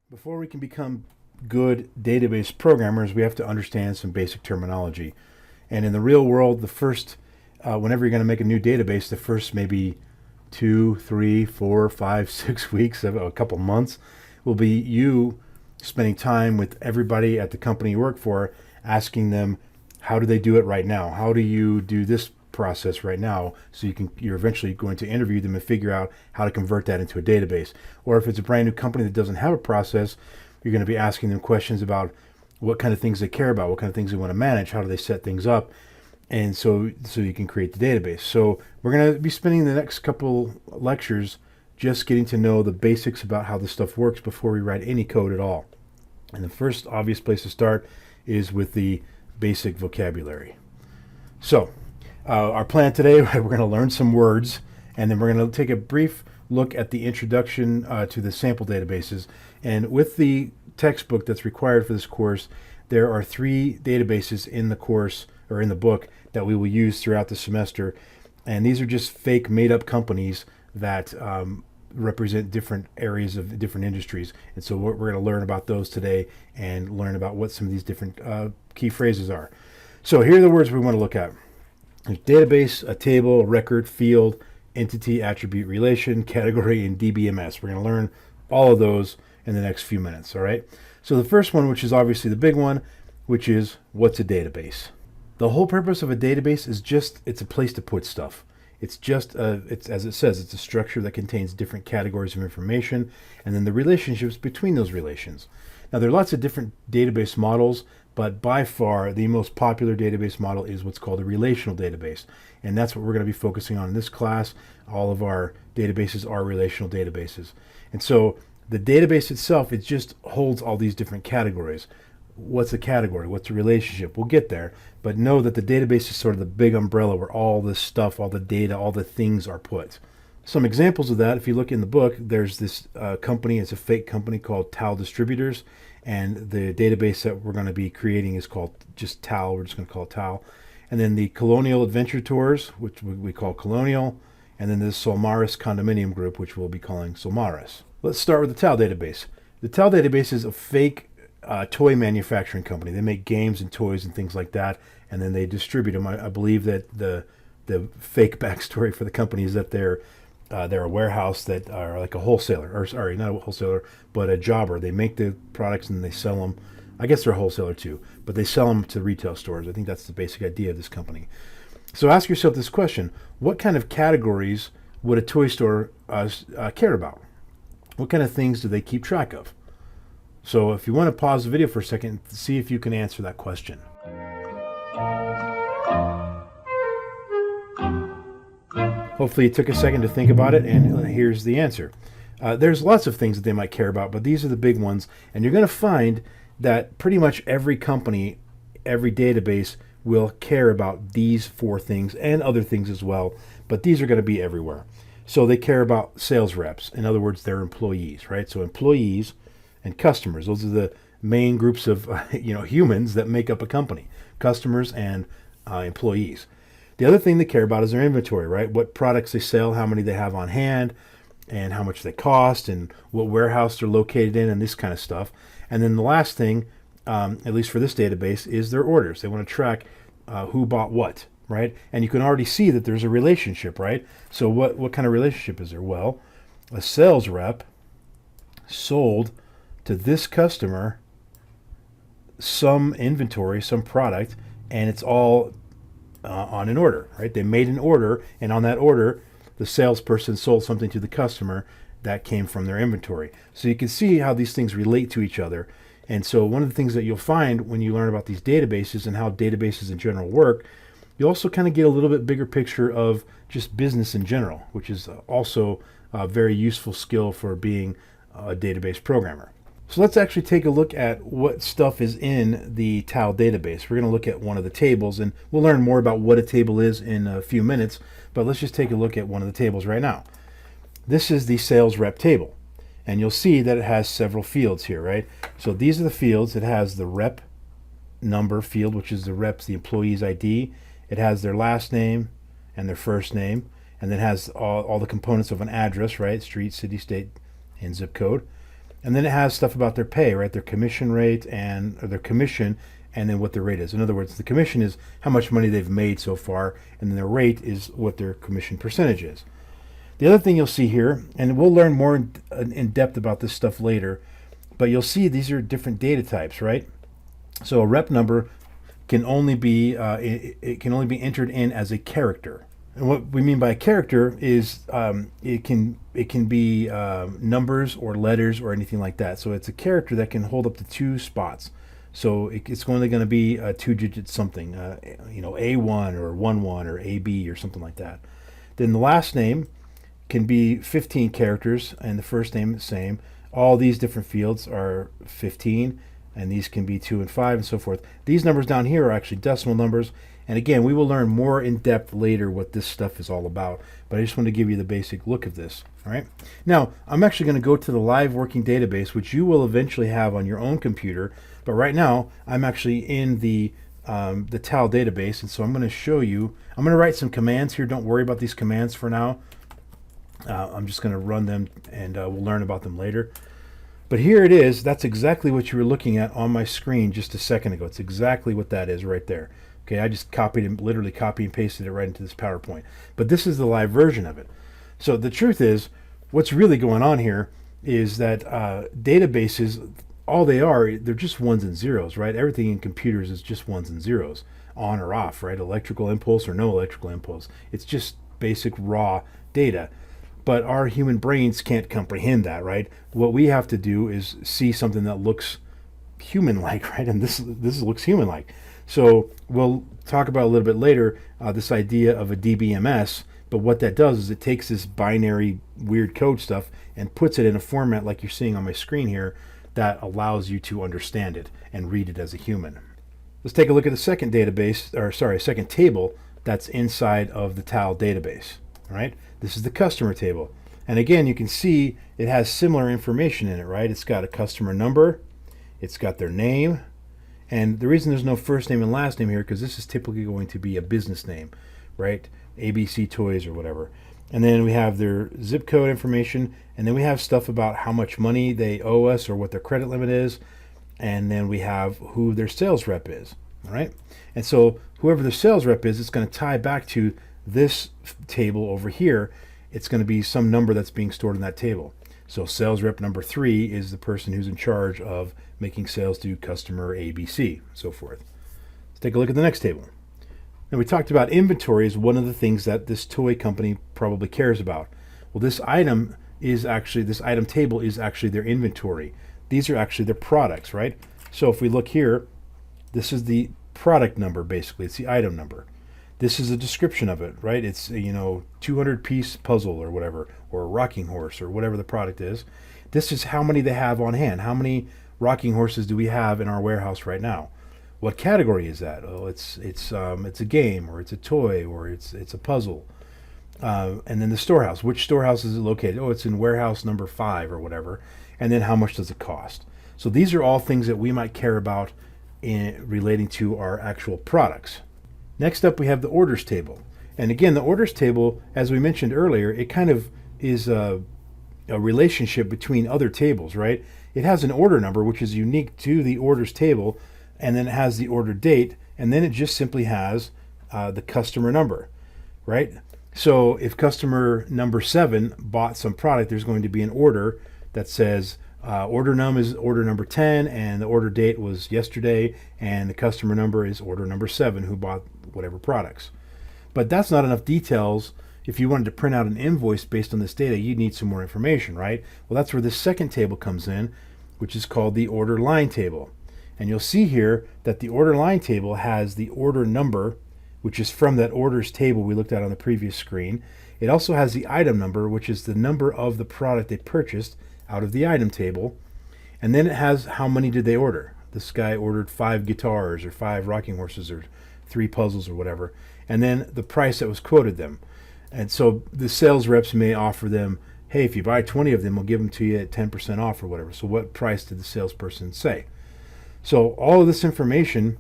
Before we can become good database programmers, we have to understand some basic terminology. And in the real world, whenever you're going to make a new database, the first maybe 2, 3, 4, 5, 6 weeks, a couple months, will be you spending time with everybody at the company you work for, asking them, how do they do it right now? How do you do this process right now? So you're eventually going to interview them and figure out how to convert that into a database. Or if it's a brand new company that doesn't have a process, you're going to be asking them questions about what kind of things they care about, what kind of things they want to manage, how do they set things up, and so you can create the database. So we're going to be spending the next couple lectures just getting to know the basics about how this stuff works before we write any code at all. And the first obvious place to start is with the basic vocabulary. So our plan today, we're going to learn some words, and then we're going to take a brief look at the introduction to the sample databases. And with the textbook that's required for this course, there are 3 databases in the course, or in the book, that we will use throughout the semester. And these are just fake made-up companies that represent different areas of different industries. And so we're going to learn about those today and learn about what some of these different key phrases are. So here are the words we want to look at. There's database, a table, a record, field, entity, attribute, relation, category, and DBMS. We're going to learn all of those in the next few minutes, all right? So the first one, which is obviously the big one, which is, what's a database? The whole purpose of a database is it's a place to put stuff. It's as it says, it's a structure that contains different categories of information, and then the relationships between those relations. Now, there are lots of different database models, but by far the most popular database model is what's called a relational database. And that's what we're going to be focusing on in this class. All of our databases are relational databases. And so the database itself, it just holds all these different categories. What's a category? What's a relationship? We'll get there. But know that the database is sort of the big umbrella where all this stuff, all the data, all the things are put. Some examples of that, if you look in the book, there's this company, it's a fake company called TAL Distributors. And the database that we're going to be creating is called just TAL. We're just going to call it TAL. And then the Colonial Adventure Tours, which we call Colonial. And then the Samaras Condominium Group, which we'll be calling Samaras. Let's start with the TAL database. The TAL database is a fake toy manufacturing company. They make games and toys and things like that, and then they distribute them. I believe that the fake backstory for the company is that they're a warehouse that are like a wholesaler, or sorry, not a wholesaler, but a jobber. They make the products and they sell them. I guess they're a wholesaler too, but they sell them to retail stores. I think that's the basic idea of this company. So ask yourself this question: what kind of categories would a toy store care about? What kind of things do they keep track of? So if you want to pause the video for a second, see if you can answer that question. Hopefully you took a second to think about it, and here's the answer. There's lots of things that they might care about, but these are the big ones. And you're going to find that pretty much every company, every database will care about these 4 things and other things as well, but these are going to be everywhere. So they care about sales reps. In other words, their employees, right? So employees and customers, those are the main groups of humans that make up a company: customers and employees. The other thing they care about is their inventory, right? What products they sell, how many they have on hand, and how much they cost, and what warehouse they're located in, and this kind of stuff. And then the last thing, at least for this database, is their orders. They want to track who bought what, right? And you can already see that there's a relationship, right? So what kind of relationship is there? Well, a sales rep sold to this customer some inventory, some product, and it's all on an order, right? They made an order, and on that order, the salesperson sold something to the customer that came from their inventory. So you can see how these things relate to each other. And so one of the things that you'll find when you learn about these databases and how databases in general work, you also kind of get a little bit bigger picture of just business in general, which is also a very useful skill for being a database programmer. So let's actually take a look at what stuff is in the TAL database. We're going to look at one of the tables, and we'll learn more about what a table is in a few minutes, but let's just take a look at one of the tables right now. This is the sales rep table, and you'll see that it has several fields here, right? So these are the fields. It has the rep number field, which is the employee's ID. It has their last name and their first name, and then has all the components of an address, right? Street, city, state, and zip code. And then it has stuff about their pay, right? Their commission rate or their commission, and then what their rate is. In other words, the commission is how much money they've made so far, and then their rate is what their commission percentage is. The other thing you'll see here, and we'll learn more in depth about this stuff later, but you'll see these are different data types, right? So a rep number can only be it can only be entered in as a character. And what we mean by a character is it can be numbers or letters or anything like that. So it's a character that can hold up to 2 spots. So it's only going to be a 2-digit something, A1 or 11 or AB or something like that. Then the last name can be 15 characters, and the first name the same. All these different fields are 15, and these can be 2 and 5 and so forth. These numbers down here are actually decimal numbers. And again, we will learn more in depth later what this stuff is all about, but I just want to give you the basic look of this. All right. Now, I'm actually going to go to the live working database, which you will eventually have on your own computer. But right now, I'm actually in the TAL database, and so I'm going to show you. I'm going to write some commands here. Don't worry about these commands for now. I'm just going to run them, and we'll learn about them later. But here it is. That's exactly what you were looking at on my screen just a second ago. It's exactly what that is right there. Okay, I just literally copied and pasted it right into this PowerPoint. But this is the live version of it. So the truth is, what's really going on here is that databases, all they are, they're just ones and zeros, right? Everything in computers is just ones and zeros, on or off, right? Electrical impulse or no electrical impulse. It's just basic raw data. But our human brains can't comprehend that, right? What we have to do is see something that looks human-like, right? And this looks human-like. So we'll talk about a little bit later this idea of a DBMS, but what that does is it takes this binary weird code stuff and puts it in a format like you're seeing on my screen here that allows you to understand it and read it as a human. Let's take a look at the second second table that's inside of the TAL database. All right, this is the customer table. And again, you can see it has similar information in it, right? It's got a customer number, it's got their name, and the reason there's no first name and last name here because this is typically going to be a business name, right? ABC Toys or whatever. And then we have their zip code information, and then we have stuff about how much money they owe us or what their credit limit is, and then we have who their sales rep is, all right? And so whoever the sales rep is, it's going to tie back to this table over here. It's going to be some number that's being stored in that table. So sales rep number 3 is the person who's in charge of making sales to customer ABC, so forth. Let's take a look at the next table. Now we talked about inventory as one of the things that this toy company probably cares about. Well, this item table is actually their inventory. These are actually their products, right? So if we look here, this is the product number basically. It's the item number. This is a description of it, right? It's 200-piece puzzle or whatever, or a rocking horse or whatever the product is. This is how many they have on hand. How many rocking horses do we have in our warehouse right now? What category is that? Oh, it's a game, or it's a toy, or it's a puzzle. And then the storehouse. Which storehouse is it located? Oh, it's in warehouse number 5 or whatever. And then how much does it cost? So these are all things that we might care about in relating to our actual products. Next up, we have the orders table. And again, the orders table, as we mentioned earlier, it kind of is a relationship between other tables, right? It has an order number, which is unique to the orders table, and then it has the order date, and then it just simply has the customer number, right? So if customer number 7 bought some product, there's going to be an order that says order num is order number 10, and the order date was yesterday, and the customer number is order number 7 who bought whatever products. But that's not enough details. If you wanted to print out an invoice based on this data, you'd need some more information, right? Well, that's where this second table comes in, which is called the order line table. And you'll see here that the order line table has the order number, which is from that orders table we looked at on the previous screen. It also has the item number, which is the number of the product they purchased out of the item table. And then it has how many did they order. This guy ordered 5 guitars or 5 rocking horses or 3 puzzles or whatever. And then the price that was quoted them. And so the sales reps may offer them, hey, if you buy 20 of them, we'll give them to you at 10% off or whatever. So what price did the salesperson say? So all of this information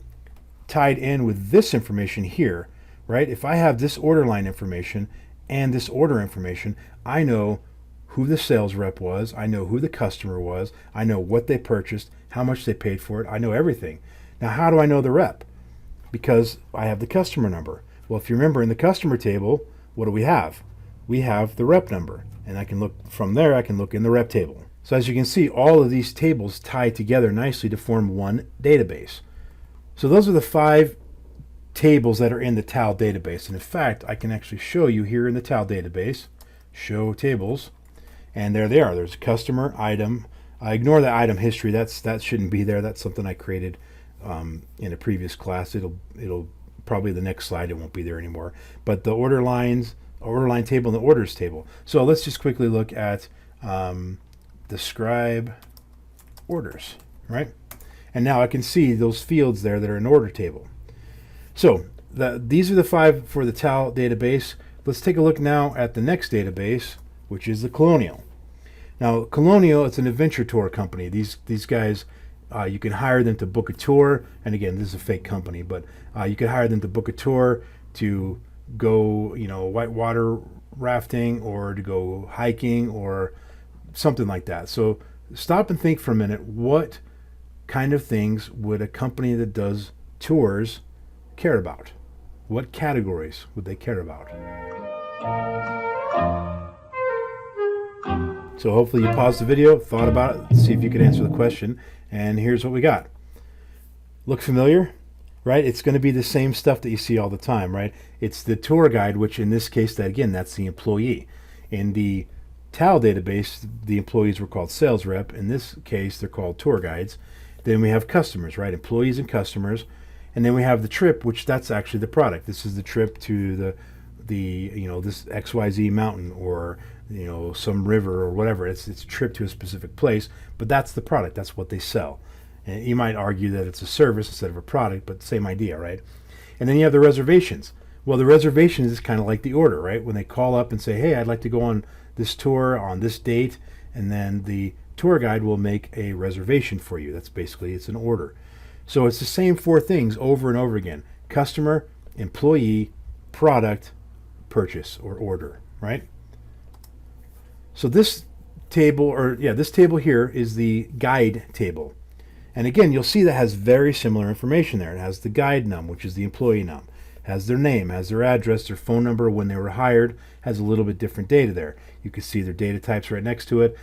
tied in with this information here, right? If I have this order line information and this order information, I know who the sales rep was. I know who the customer was. I know what they purchased, how much they paid for it. I know everything. Now, how do I know the rep? Because I have the customer number. Well, if you remember in the customer table, what do we have? We have the rep number. And I can look from there, I can look in the rep table. So as you can see, all of these tables tie together nicely to form one database. So those are the 5 tables that are in the TAL database. And in fact, I can actually show you here in the TAL database, show tables, and there they are. There's customer, item. Ignore the item history. That shouldn't be there. That's something I created in a previous class. It'll probably the next slide, it won't be there anymore. But the order line table and the orders table. So let's just quickly look at describe orders, right? And now I can see those fields there that are in order table. So these are the 5 for the TAL database. Let's take a look now at the next database, which is the Colonial. Now, Colonial, it's an adventure tour company. These guys, you can hire them to book a tour. And again, this is a fake company, but you can hire them to book a tour to go, whitewater rafting or to go hiking or something like that. So stop and think for a minute. What kind of things would a company that does tours care about? What categories would they care about? So hopefully you paused the video, thought about it, see if you could answer the question, and here's what we got. Look familiar? Right? It's going to be the same stuff that you see all the time, right? It's the tour guide, which in this case, that's the employee. In the TAL database, the employees were called sales rep. In this case, they're called tour guides. Then we have customers, right? Employees and customers. And then we have the trip, which that's actually the product. This is the trip to the this XYZ mountain or some river or whatever. It's a trip to a specific place, but that's the product. That's what they sell. And you might argue that it's a service instead of a product, but same idea, right? And then you have the reservations. Well, the reservations is kind of like the order, right? When they call up and say, hey, I'd like to go on this tour on this date, and then the tour guide will make a reservation for you. That's basically, it's an order. So it's the same 4 things over and over again: customer, employee, product, purchase, or order, right? So this table, this table here is the guide table. And again, you'll see that has very similar information there. It has the guide num, which is the employee num, has their name, has their address, their phone number, when they were hired, has a little bit different data there. You can see their data types right next to it.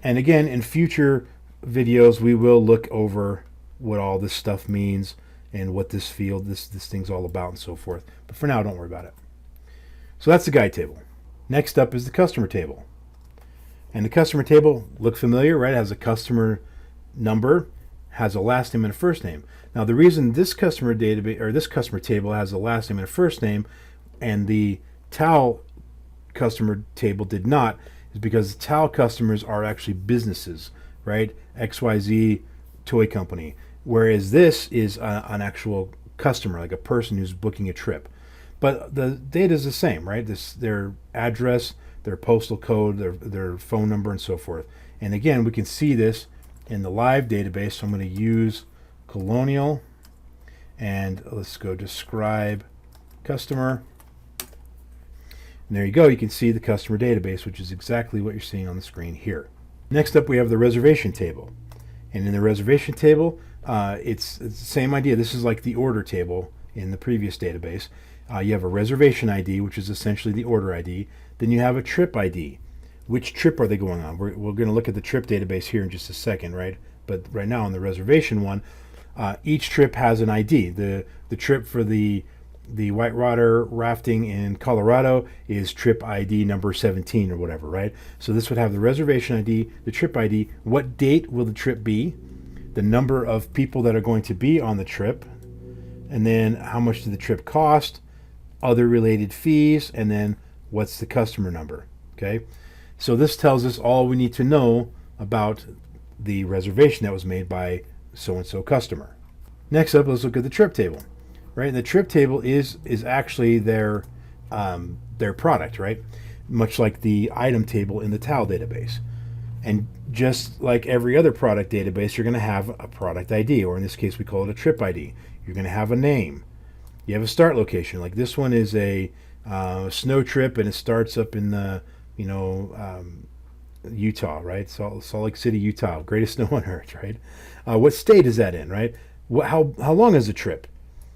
And again, in future videos, we will look over what all this stuff means and what this field, this thing's all about and so forth. But for now, don't worry about it. So that's the guide table. Next up is the customer table. And the customer table, look familiar, right? It has a customer number, has a last name and a first name. Now the reason this customer database or this customer table has a last name and a first name and the TAL customer table did not is because TAL customers are actually businesses, right? XYZ toy company. Whereas this is an actual customer, like a person who's booking a trip. But the data is the same, right? Their address, their postal code, their phone number, and so forth. And again, we can see this in the live database. So I'm going to use Colonial, and let's go describe customer. And there you go. You can see the customer database, which is exactly what you're seeing on the screen here. Next up, we have the reservation table. And in the reservation table, it's the same idea. This is like the order table in the previous database. You have a reservation ID, which is essentially the order ID. Then you have a trip ID. Which trip are they going on? We're going to look at the trip database here in just a second, right? But right now on the reservation one, each trip has an ID. The trip for the whitewater rafting in Colorado is trip ID number 17 or whatever, right? So this would have the reservation ID, the trip ID, what date will the trip be, the number of people that are going to be on the trip, and then how much did the trip cost, other related fees, and then what's the customer number, okay? So this tells us all we need to know about the reservation that was made by so-and-so customer. Next up, let's look at the trip table, right? And the trip table is actually their product, right? Much like the item table in the TAL database. And just like every other product database, you're going to have a product ID, or in this case, we call it a trip ID. You're going to have a name. You have a start location. Like this one is a snow trip, and it starts up in the Utah, right? Salt Lake City, Utah, greatest snow on earth, right? What state is that in, right? How long is the trip?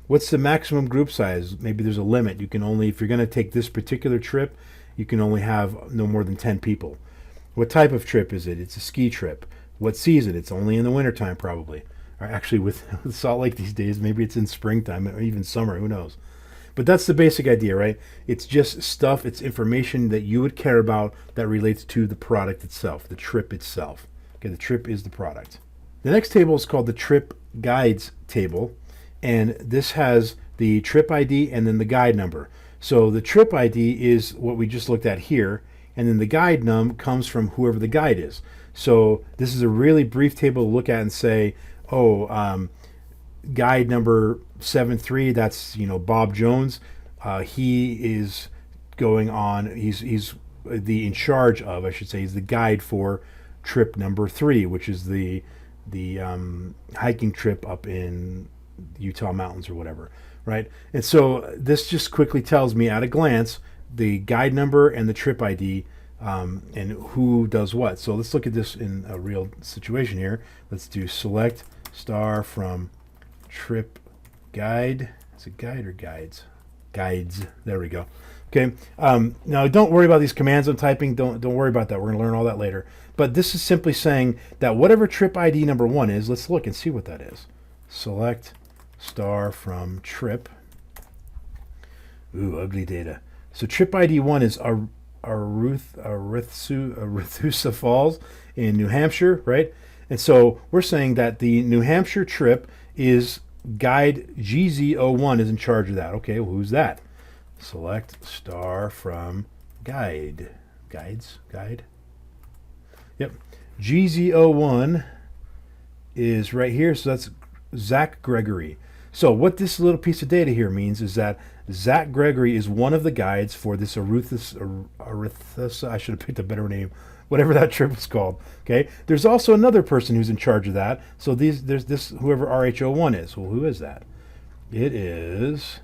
What's the maximum group size? Maybe there's a limit. You can only, if you're going to take this particular trip, you can only have no more than 10 people. What type of trip is it? It's a ski trip. What season? It's only in the wintertime, probably. Or actually, with Salt Lake these days, maybe it's in springtime or even summer. Who knows? But that's the basic idea, right? It's just stuff, it's information that you would care about that relates to the product itself, the trip itself. Okay, the trip is the product. The next table is called the Trip Guides table, and this has the trip ID and then the guide number. So the trip ID is what we just looked at here, and then the guide num comes from whoever the guide is. So this is a really brief table to look at and say, oh, guide number 73, that's Bob Jones. He is going on, he's the in charge of, I should say, he's the guide for trip number 3, which is the hiking trip up in Utah mountains or whatever, right? And so this just quickly tells me at a glance the guide number and the trip ID, and who does what. So let's look at this in a real situation here. Let's do select star from trip guide. Is it guide or guides? Guides. There we go. Okay. Now don't worry about these commands I'm typing. Don't worry about that. We're going to learn all that later. But this is simply saying that whatever trip ID number 1 is, let's look and see what that is. Select star from trip. Ooh, ugly data. So trip ID 1 is Arethusa Falls in New Hampshire, right? And so we're saying that the New Hampshire trip is guide GZ01 is in charge of that. Okay, well, who's that? Select star from guide. Guide. Yep. GZ01 is right here, so that's Zach Gregory. So what this little piece of data here means is that Zach Gregory is one of the guides for this Arethusa, I should have picked a better name, whatever that trip is called. Okay. There's also another person who's in charge of that. So there's this whoever RH01 is. Well, who is that? It is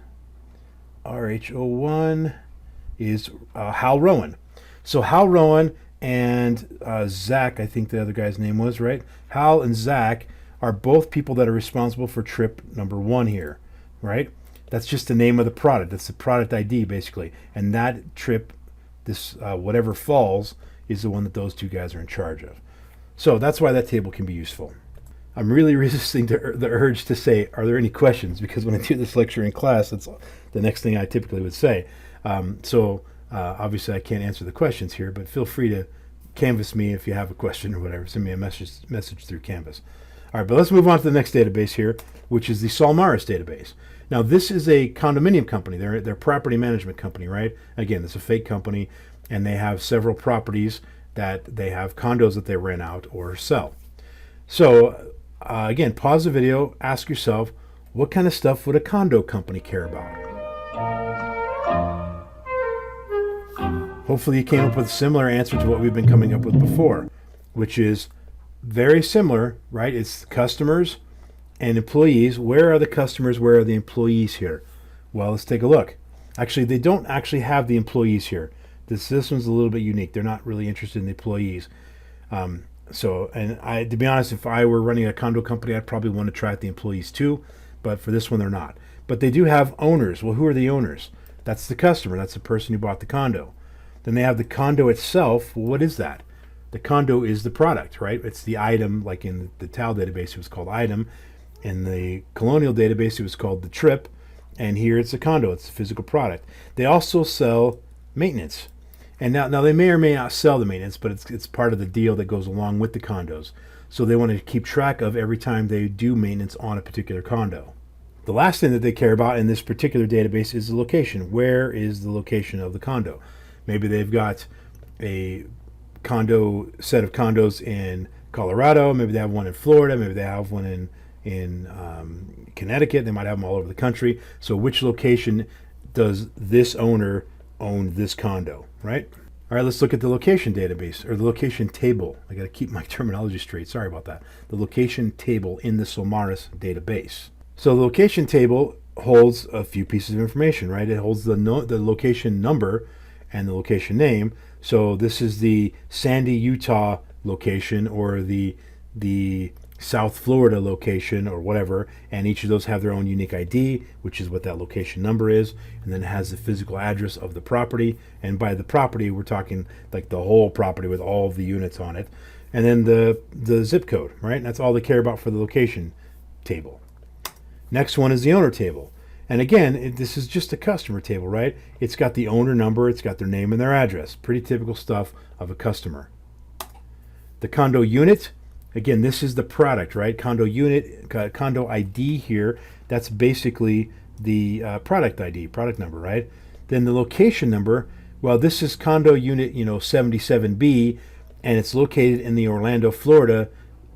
RH01 is Hal Rowan. So Hal Rowan and Zach, I think the other guy's name was, right? Hal and Zach are both people that are responsible for trip number 1 here, right? That's just the name of the product. That's the product ID, basically. And that trip, this whatever falls, is the one that those two guys are in charge of. So that's why that table can be useful. I'm really resisting the urge to say, are there any questions? Because when I do this lecture in class, that's the next thing I typically would say. Obviously I can't answer the questions here, but feel free to canvas me if you have a question or whatever. Send me a message through Canvas. All right, but let's move on to the next database here, which is the Samaras Database. Now, this is a condominium company. They're a property management company, right? Again, it's a fake company, and they have several properties that they have condos that they rent out or sell. So, again, pause the video, ask yourself, what kind of stuff would a condo company care about? Hopefully you came up with a similar answer to what we've been coming up with before, which is very similar, right? It's customers and employees. Where are the customers? Where are the employees here? Well, let's take a look. Actually, they don't actually have the employees here. This one's a little bit unique. They're not really interested in the employees. To be honest, if I were running a condo company, I'd probably want to try out the employees too. But for this one, they're not. But they do have owners. Well, who are the owners? That's the customer. That's the person who bought the condo. Then they have the condo itself. Well, what is that? The condo is the product, right? It's the item, like in the TAL database, it was called item. In the Colonial Database, it was called the trip. And here it's a condo. It's a physical product. They also sell maintenance. And now they may or may not sell the maintenance, but it's part of the deal that goes along with the condos. So they want to keep track of every time they do maintenance on a particular condo. The last thing that they care about in this particular database is the location. Where is the location of the condo? Maybe they've got a set of condos in Colorado. Maybe they have one in Florida. Maybe they have one in Connecticut. They might have them all over the country. So which location does this owner own this condo, right? All right, let's look at the location database, or the location table. I got to keep my terminology straight. Sorry about that. The location table in the Samaras database. So the location table holds a few pieces of information, right? It holds the location number and the location name. So this is the Sandy, Utah location, or the South Florida location, or whatever, and each of those have their own unique ID, which is what that location number is, and then it has the physical address of the property, and by the property we're talking like the whole property with all of the units on it, and then the zip code, right? And that's all they care about for the location table. Next one is the owner table. And again, this is just a customer table, right? It's got the owner number, it's got their name and their address. Pretty typical stuff of a customer. The condo unit, again, this is the product, right? Condo unit, condo ID here, that's basically the product ID, product number, right? Then the location number, well, this is condo unit, 77B, and it's located in the Orlando, Florida,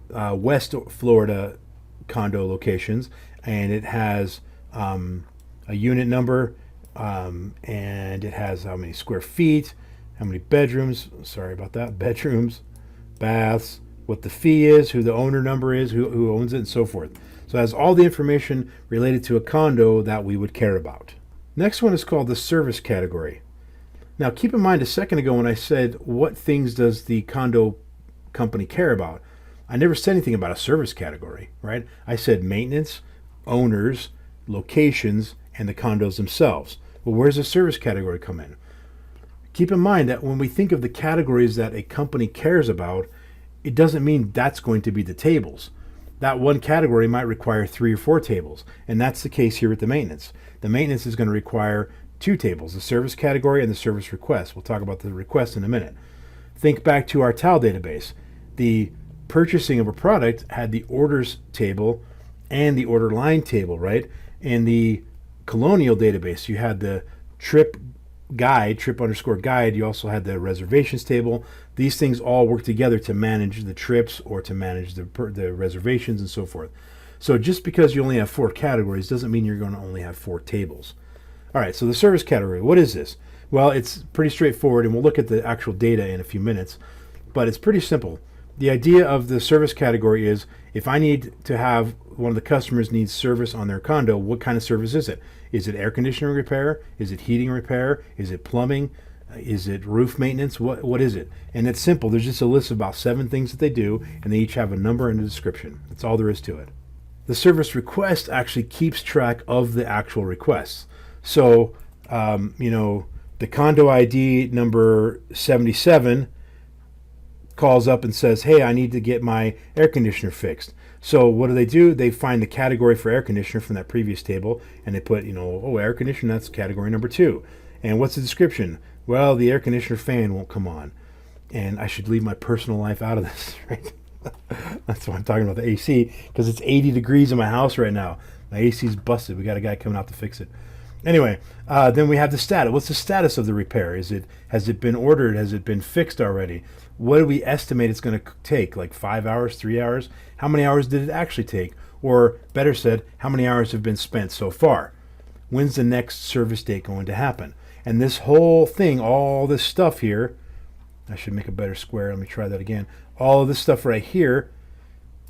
West Florida condo locations, and it has a unit number, and it has how many square feet, how many bedrooms, sorry about that, bedrooms, baths, what the fee is, who the owner number is, who owns it, and so forth. So it has all the information related to a condo that we would care about. Next one is called the service category. Now keep in mind, a second ago when I said what things does the condo company care about, I never said anything about a service category, right? I said maintenance, owners, locations, and the condos themselves. Well, where's the service category come in? Keep in mind that when we think of the categories that a company cares about, it doesn't mean that's going to be the tables. That one category might require 3 or 4 tables, and that's the case here with the maintenance. The maintenance is going to require 2 tables, the service category and the service request. We'll talk about the request in a minute. Think back to our TAL database. The purchasing of a product had the orders table and the order line table, right? In the Colonial Database, you had the trip guide, trip_guide. You also had the reservations table. These things all work together to manage the trips or to manage the reservations and so forth. So just because you only have 4 categories doesn't mean you're going to only have 4 tables. All right, so the service category, what is this? Well, it's pretty straightforward, and we'll look at the actual data in a few minutes, but it's pretty simple. The idea of the service category is if I need to have one of the customers needs service on their condo, what kind of service is it? Is it air conditioning repair? Is it heating repair? Is it plumbing? Is it roof maintenance? What is it? And it's simple. There's just a list of about 7 things that they do, and they each have a number and a description. That's all there is to it. The service request actually keeps track of the actual requests. So, the condo ID number 77 calls up and says, hey, I need to get my air conditioner fixed. So what do? They find the category for air conditioner from that previous table, and they put, air conditioner, that's category number 2. And what's the description? Well, the air conditioner fan won't come on. And I should leave my personal life out of this, right? That's why I'm talking about the AC, because it's 80 degrees in my house right now. My AC's busted. We got a guy coming out to fix it. Anyway, then we have the status. What's the status of the repair? Has it been ordered? Has it been fixed already? What do we estimate it's going to take? Like 5 hours, 3 hours? How many hours did it actually take? Or better said, how many hours have been spent so far? When's the next service date going to happen? And this whole thing, all this stuff here, I should make a better square. Let me try that again. All of this stuff right here,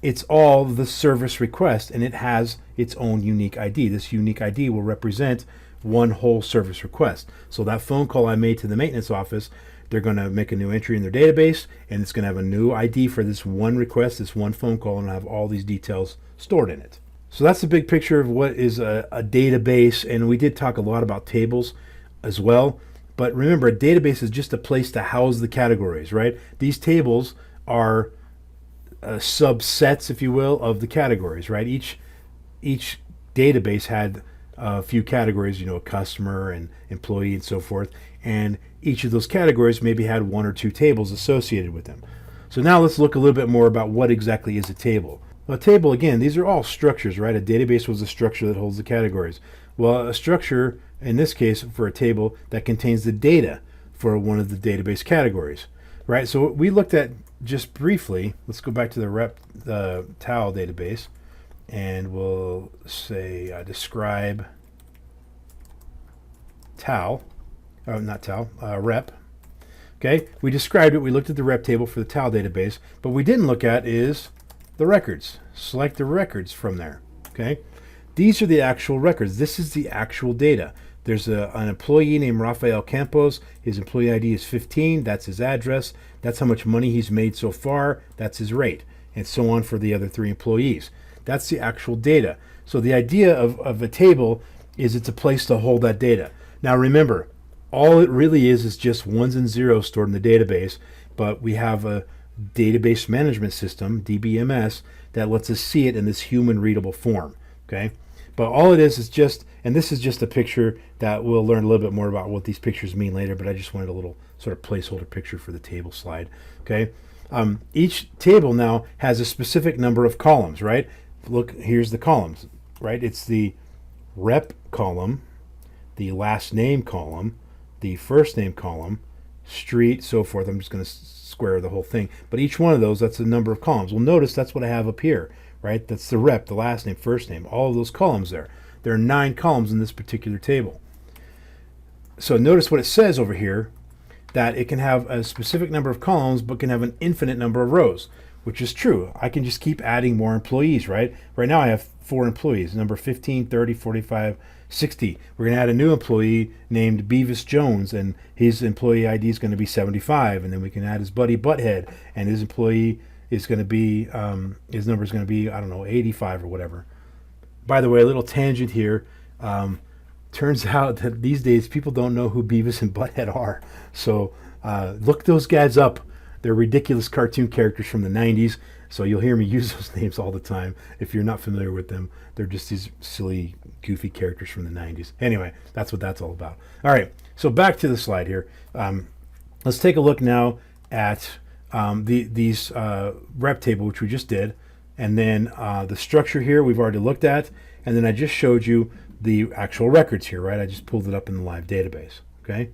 it's all the service request, and it has its own unique ID. This unique ID will represent one whole service request. So that phone call I made to the maintenance office, they're going to make a new entry in their database, and it's going to have a new ID for this one request, this one phone call, and have all these details stored in it. So that's the big picture of what is a database, and we did talk a lot about tables as well. But remember, a database is just a place to house the categories, right? These tables are subsets, if you will, of the categories, right? Each database had a few categories, a customer and employee and so forth, and each of those categories maybe had 1 or 2 tables associated with them. So now let's look a little bit more about what exactly is a table. Well, a table, again, these are all structures, right? A database was a structure that holds the categories. Well, a structure, in this case, for a table that contains the data for one of the database categories, right? So we looked at just briefly, let's go back to the TAL database, and we'll say describe TAL, not TAL, rep. Okay, we described it, we looked at the rep table for the TAL database, but we didn't look at is the records. Select the records from there, okay? These are the actual records. This is the actual data. There's an employee named Rafael Campos. His employee ID is 15. That's his address. That's how much money he's made so far. That's his rate. And so on for the other 3 employees. That's the actual data. So the idea of a table is it's a place to hold that data. Now remember, all it really is just ones and zeros stored in the database, but we have a database management system, DBMS, that lets us see it in this human readable form. Okay? But all it is just, and this is just a picture that we'll learn a little bit more about what these pictures mean later, but I just wanted a little sort of placeholder picture for the table slide. Okay? Each table now has a specific number of columns, right? Look, here's the columns, right? It's the rep column, the last name column, the first name column, street, so forth. I'm just going to square the whole thing. But each one of those, that's a number of columns. Well, notice that's what I have up here, right? That's the rep, the last name, first name, all of those columns there. There are 9 columns in this particular table. So notice what it says over here, that it can have a specific number of columns, but can have an infinite number of rows, which is true. I can just keep adding more employees, right? Right now I have 4 employees, number 15, 30, 45, 60. We're going to add a new employee named Beavis Jones, and his employee ID is going to be 75, and then we can add his buddy Butthead, and his employee is going to be, his number is going to be, I don't know, 85 or whatever. By the way, a little tangent here. Turns out that these days people don't know who Beavis and Butthead are. So look those guys up. They're ridiculous cartoon characters from the 90s. So you'll hear me use those names all the time. If you're not familiar with them, they're just these silly, goofy characters from the 90s. Anyway, that's what that's all about. All right, so back to the slide here. Let's take a look now at these rep table, which we just did. And then the structure here we've already looked at. And then I just showed you the actual records here, right? I just pulled it up in the live database, okay?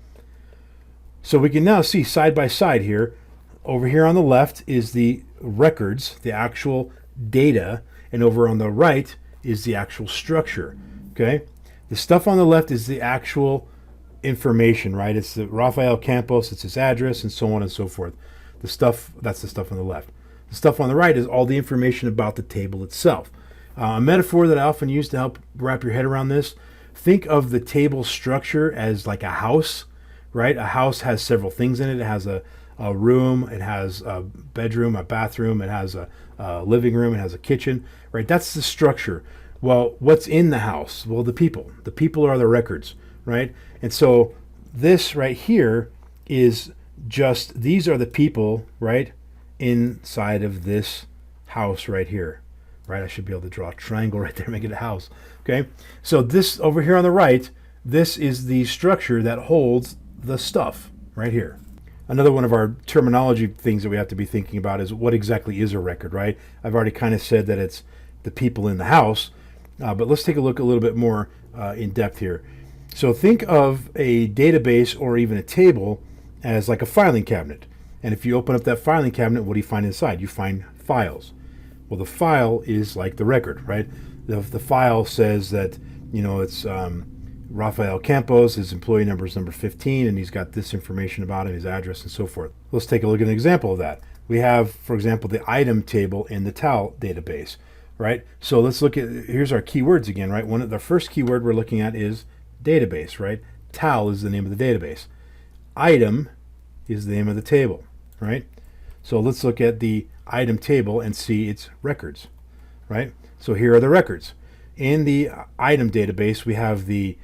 So we can now see side by side here. Over here on the left is the records, the actual data, and over on the right is the actual structure, okay? The stuff on the left is the actual information, right? It's the Rafael Campos, it's his address, and so on and so forth. The stuff, that's the stuff on the left. The stuff on the right is all the information about the table itself. A metaphor that I often use to help wrap your head around this, think of the table structure as like a house, right? A house has several things in it. It has a room, it has a bedroom, a bathroom, it has a living room, it has a kitchen, right? That's the structure. Well, what's in the house? Well, the people. The people are the records, right? And so this right here is just, these are the people, right, inside of this house right here. Right, I should be able to draw a triangle right there, make it a house. Okay, so this over here on the right, this is the structure that holds the stuff right here. Another one of our terminology things that we have to be thinking about is what exactly is a record, right? I've already kind of said that it's the people in the house, but let's take a look a little bit more in depth here. So think of a database or even a table as like a filing cabinet. And if you open up that filing cabinet, what do you find inside? You find files. Well, the file is like the record, right? The file says that, you know, it's Rafael Campos, his employee number is number 15, and he's got this information about him, his address, and so forth. Let's take a look at an example of that. We have, for example, the item table in the TAL database, right? So let's look at, here's our keywords again, right? The first keyword we're looking at is database, right? TAL is the name of the database. Item is the name of the table, right? So let's look at the item table and see its records, right? So here are the records. In the item database, we have the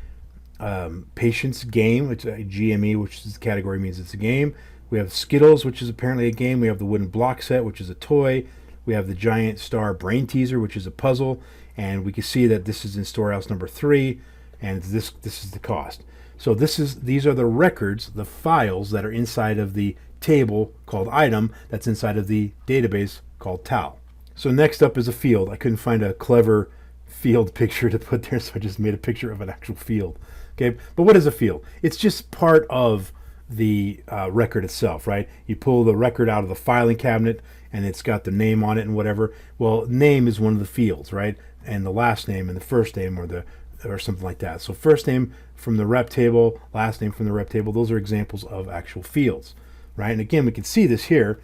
patient's game, which is a GME, which is the category, means it's a game. We have Skittles, which is apparently a game. We have the wooden block set, which is a toy. We have the giant star brain teaser, which is a puzzle. And we can see that this is in storehouse number 3, and this is the cost. So these are the records, the files that are inside of the table called item that's inside of the database called TAL. So next up is a field. I couldn't find a clever field picture to put there, so I just made a picture of an actual field. Okay, but what is a field? It's just part of the record itself, right? You pull the record out of the filing cabinet and it's got the name on it and whatever. Well, name is one of the fields, right? And the last name and the first name or something like that. So first name from the rep table, last name from the rep table, those are examples of actual fields, right? And again, we can see this here,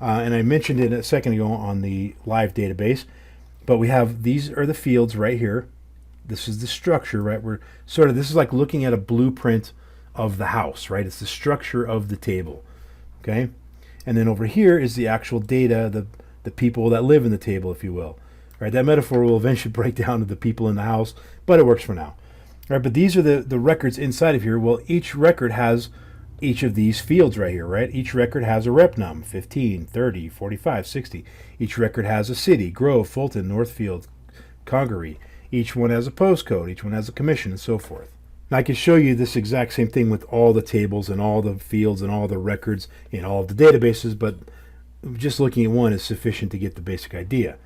and I mentioned it a second ago on the live database, but we have, these are the fields right here, this is the structure, right? We're sort of, this is like looking at a blueprint of the house, right? It's the structure of the table, okay? And then over here is the actual data, the people that live in the table, if you will. Right? That metaphor will eventually break down to the people in the house, but it works for now. Right? But these are the records inside of here. Well, each record has each of these fields right here, right? Each record has a rep num, 15, 30, 45, 60. Each record has a city, Grove, Fulton, Northfield, Congaree. Each one has a postcode, each one has a commission, and so forth. Now I can show you this exact same thing with all the tables and all the fields and all the records in all of the databases, but just looking at one is sufficient to get the basic idea.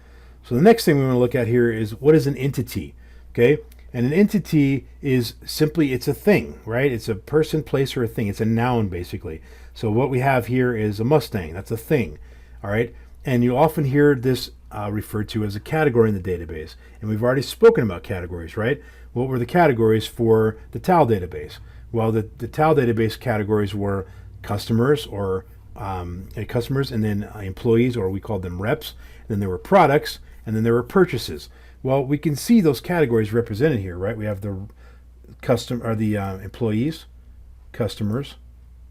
So the next thing we want to look at here is, what is an entity? Okay, and an entity is simply, it's a thing, right? It's a person, place, or a thing. It's a noun, basically. So what we have here is a Mustang. That's a thing, all right? And you often hear this referred to as a category in the database. And we've already spoken about categories, right? What were the categories for the TAL database? Well, the TAL database categories were customers, or customers, and then employees, or we called them reps. Then there were products, and then there were purchases. Well, we can see those categories represented here, right? We have the employees, customers,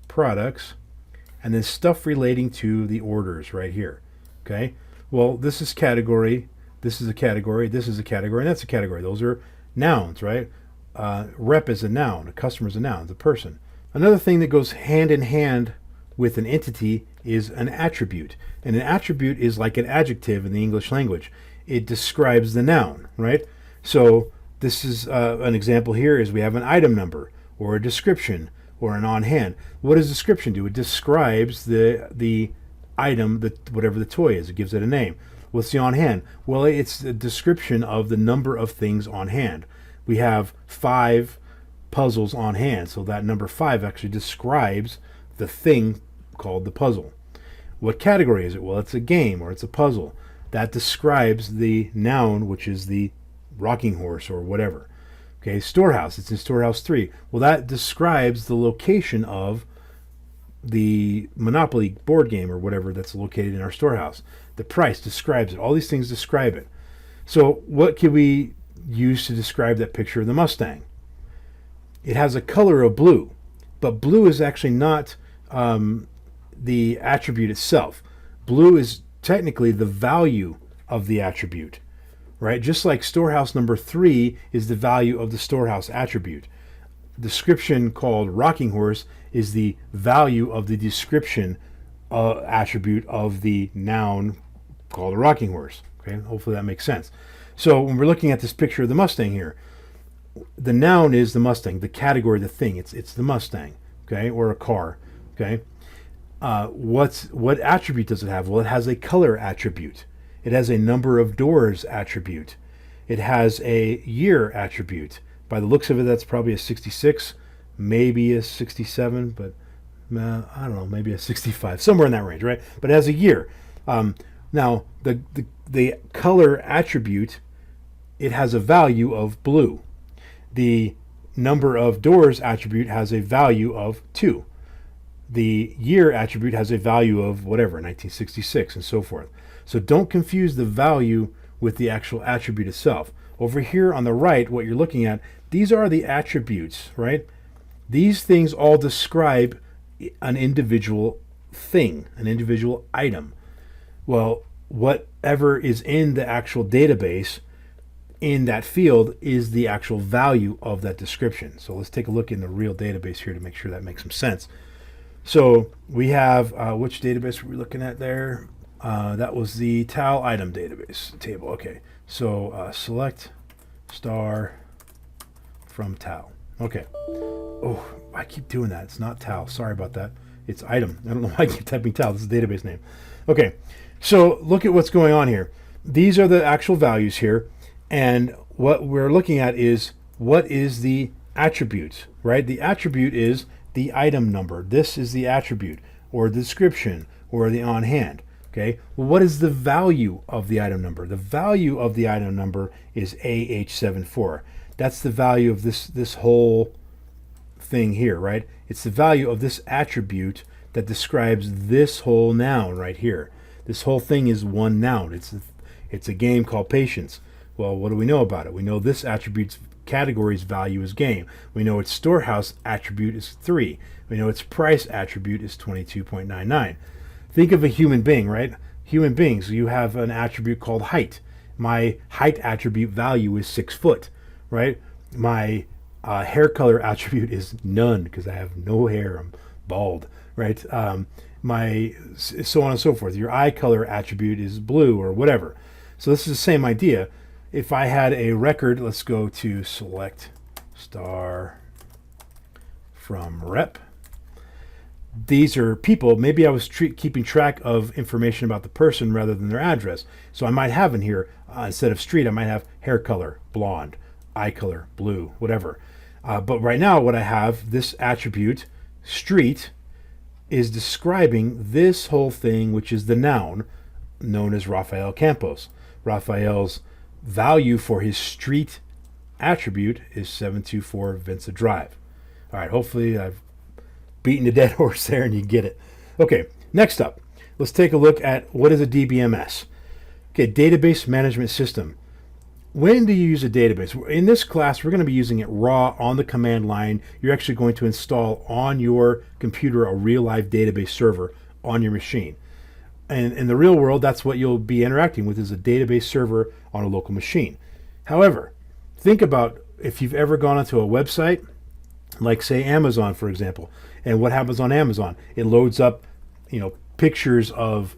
products, and then stuff relating to the orders right here. Okay. Well, this is category. This is a category. This is a category, and that's a category. Those are nouns, right? Rep is a noun. A customer is a noun. It's a person. Another thing that goes hand in hand with an entity is an attribute. And an attribute is like an adjective in the English language. It describes the noun, right? So this is an example here is we have an item number, or a description, or an on hand. What does description do? It describes the item, whatever the toy is. It gives it a name. What's the on hand? Well, it's a description of the number of things on hand. We have 5 puzzles on hand, so that number 5 actually describes the thing called the puzzle. What category is it? Well, it's a game, or it's a puzzle. That describes the noun, which is the rocking horse or whatever. Okay, storehouse, it's in storehouse 3. Well, that describes the location of the Monopoly board game or whatever that's located in our storehouse. The price describes it. All these things describe it. So what can we use to describe that picture of the Mustang? It has a color of blue, but blue is actually not the attribute itself. Blue is technically the value of the attribute, right? Just like storehouse number 3 is the value of the storehouse attribute. Description called rocking horse is the value of the description attribute of the noun called a rocking horse. Okay, hopefully that makes sense. So when we're looking at this picture of the Mustang here, the noun is the Mustang, the category, the thing. It's the Mustang, okay, or a car, okay. What attribute does it have? Well, it has a color attribute. It has a number of doors attribute. It has a year attribute. By the looks of it, that's probably a 66, maybe a 67, but I don't know, maybe a 65, somewhere in that range, right? But it has a year. Now, the color attribute, it has a value of blue. The number of doors attribute has a value of 2. The year attribute has a value of whatever, 1966, and so forth. So don't confuse the value with the actual attribute itself. Over here on the right, what you're looking at, these are the attributes, right? These things all describe an individual thing, an individual item. Well, whatever is in the actual database in that field is the actual value of that description. So let's take a look in the real database here to make sure that makes some sense. So we have, which database were we looking at there? That was the TAL item database table. Okay, so select star from TAL. Okay. Oh, I keep doing that. It's not TAL. Sorry about that. It's item. I don't know why I keep typing TAL. This is the database name. Okay, so look at what's going on here. These are the actual values here. And what we're looking at is, what is the attribute, right? The attribute is the item number. This is the attribute, or the description, or the on hand. Okay, well, what is the value of the item number? The value of the item number is AH74. That's the value of this whole thing here, right? It's the value of this attribute that describes this whole noun right here. This whole thing is one noun. It's a game called Patience. Well, what do we know about it? We know this attribute's category's value is game. We know its storehouse attribute is 3. We know its price attribute is 22.99. Think of a human being, right? Human beings, you have an attribute called height. My height attribute value is 6 foot, right? My hair color attribute is none because I have no hair. I'm bald, right? My so on and so forth. Your eye color attribute is blue or whatever. So this is the same idea. If I had a record, let's go to select star from rep. These are people. Maybe I was keeping track of information about the person rather than their address. So I might have in here, instead of street, I might have hair color, blonde, eye color, blue, whatever. But right now what I have, this attribute, street, is describing this whole thing, which is the noun known as Rafael Campos. Rafael's value for his street attribute is 724 Vincent Drive. All right, hopefully I've beaten a dead horse there and you get it. Okay, next up, let's take a look at what is a DBMS. Okay, database management system. When do you use a database? In this class, we're going to be using it raw on the command line. You're actually going to install on your computer a real live database server on your machine. And in the real world, that's what you'll be interacting with, is a database server on a local machine. However, think about if you've ever gone onto a website, like say Amazon, for example, and what happens on Amazon? It loads up, pictures of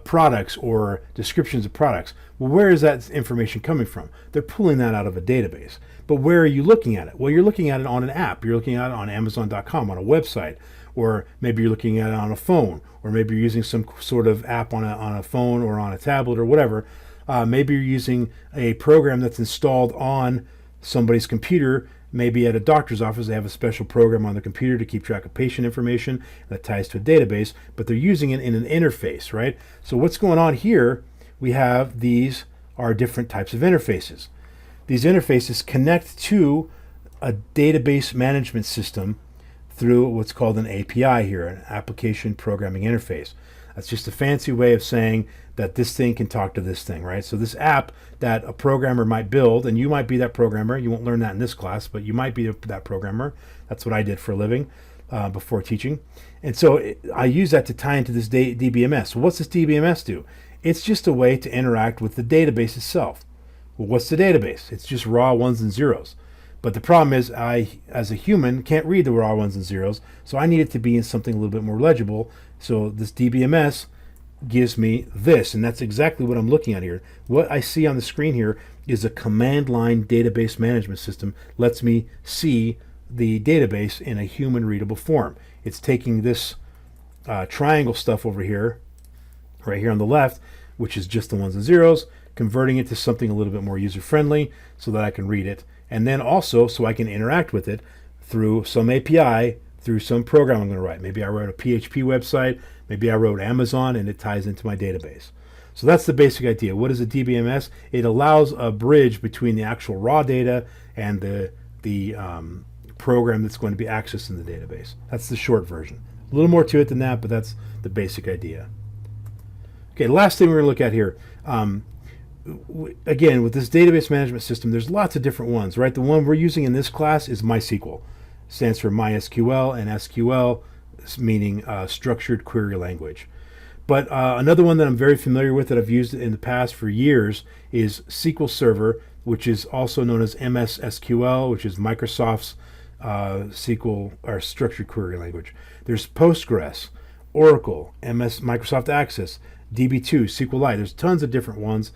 products or descriptions of products. Well, where is that information coming from? They're pulling that out of a database. But where are you looking at it? Well, you're looking at it on an app. You're looking at it on Amazon.com, on a website, or maybe you're looking at it on a phone, or maybe you're using some sort of app on a phone or on a tablet or whatever. Maybe you're using a program that's installed on somebody's computer. Maybe at a doctor's office, they have a special program on the computer to keep track of patient information that ties to a database, but they're using it in an interface, right? So what's going on here, we have these are different types of interfaces. These interfaces connect to a database management system through what's called an API here, an application programming interface. That's just a fancy way of saying that this thing can talk to this thing, right? So this app that a programmer might build, and you might be that programmer, you won't learn that in this class, but you might be that programmer. That's what I did for a living before teaching. And so I use that to tie into this DBMS. So what's this DBMS do? It's just a way to interact with the database itself. Well, what's the database? It's just raw ones and zeros. But the problem is I, as a human, can't read the raw ones and zeros, so I need it to be in something a little bit more legible. So this DBMS gives me this, and that's exactly what I'm looking at here. What I see on the screen here is a command line database management system. Lets me see the database in a human readable form. It's taking this triangle stuff over here, right here on the left, which is just the ones and zeros, converting it to something a little bit more user-friendly so that I can read it. And then also so I can interact with it through some API, through some program I'm going to write. Maybe I wrote a PHP website, maybe I wrote Amazon, and it ties into my database. So that's the basic idea. What is a DBMS? It allows a bridge between the actual raw data and the program that's going to be accessed in the database. That's the short version. A little more to it than that, but that's the basic idea. Okay, last thing we're going to look at here. Again, with this database management system, there's lots of different ones, right? The one we're using in this class is MySQL. It stands for MySQL, and SQL meaning structured query language. But another one that I'm very familiar with that I've used in the past for years is SQL Server, which is also known as MS SQL, which is Microsoft's SQL or structured query language. There's Postgres, Oracle, Microsoft Access, DB2, SQLite. There's tons of different ones.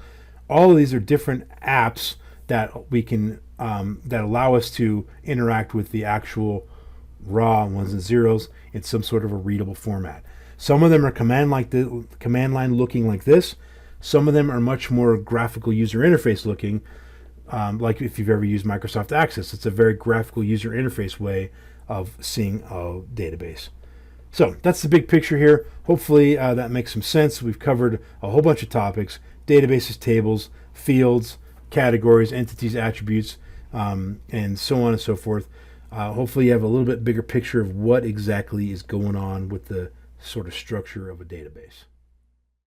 All of these are different apps that we can that allow us to interact with the actual raw ones and zeros in some sort of a readable format. Some of them are command line looking like this. Some of them are much more graphical user interface looking, like if you've ever used Microsoft Access. It's a very graphical user interface way of seeing a database. So that's the big picture here. Hopefully that makes some sense. We've covered a whole bunch of topics: databases, tables, fields, categories, entities, attributes, and so on and so forth. Hopefully you have a little bit bigger picture of what exactly is going on with the sort of structure of a database.